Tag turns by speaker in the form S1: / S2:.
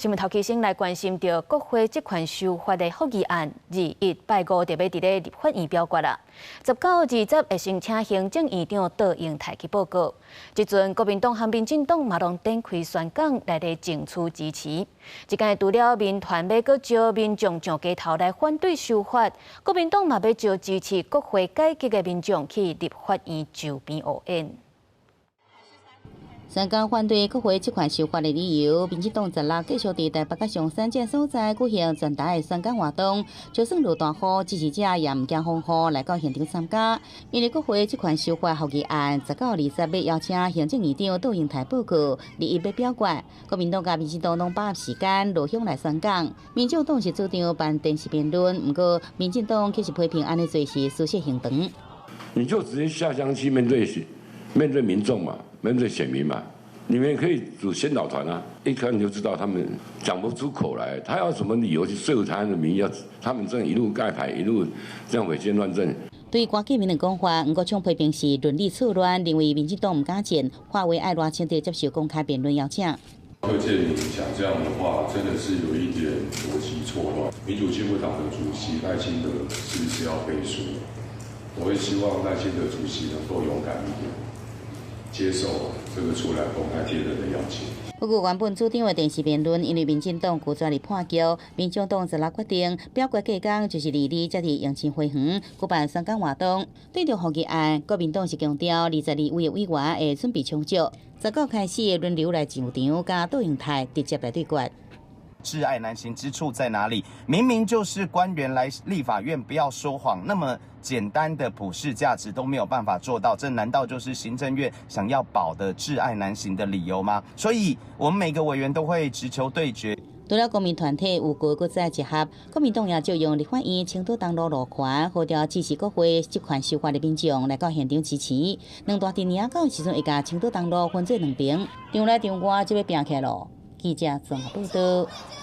S1: 新闻头起先来关心到国会这款修法的复议案，21拜五就要伫咧立法院表决啦。19、20会先请行政院长杜英台去报告。即阵国民党和民进党嘛拢展开宣讲来咧争取支持。即间除了民团要搁招民众上街头来反对修法，国民党嘛要招支持国会改革的民众去立法院周边応援。
S2: 宣讲反对国会这款修法的理由，民进党16继续伫台北甲上3个所在举行全台的宣讲活动。就算落大雨，支持者也唔惊风雨来到现场参加。因为国会这款修法复议案19、20要邀请行政院长杜英台报告，21要表决。国民党甲民进党拢把握时间落乡来宣讲。民进党是主张办电视辩论，不过民进党却是批评安尼做是书写行动。
S3: 你就直接下乡去面对民众嘛。 面对选民嘛，你们可以组先导团啊，一看你就知道他们讲不出口来，他要什么理由去说服台湾的民意？要他们这样一路盖牌，一路这样违宪乱政。
S2: 对于关建民的讲法，吴国昌批评是伦理错乱，认为民进党唔敢前，华为爱偌清的接受公开辩论邀请。
S4: 柯建铭讲这样的话，真的是有一点逻辑错乱。民主进步党的主席赖清德是不是要背书？我会希望赖清德主席能够勇敢一点。 接受这个出来公开贴人的邀请。
S2: 不过原本主张的电视辩论，因为民进党拒绝哩判决，民进党16决定表决隔天就是22才伫永庆花园举办宣讲活动。对着复议案，国民党是强调22位委员会准备充足，19开始轮流来上场，甲杜英台直接来对决。
S5: 挚爱难行之处在哪里？明明就是官员来立法院不要说谎，那么简单的普世价值都没有办法做到，这难道就是行政院想要保的挚爱难行的理由吗？所以，我们每个委员都会直球对决。
S2: 除了公民团体有各再结合，国民党也就用立法院青岛东路路权，号召支持国会这款修法的民众来到现场支持。两大阵营到时阵会甲青岛东路分做2边，场内场外就要拼起咯。记者综合报道。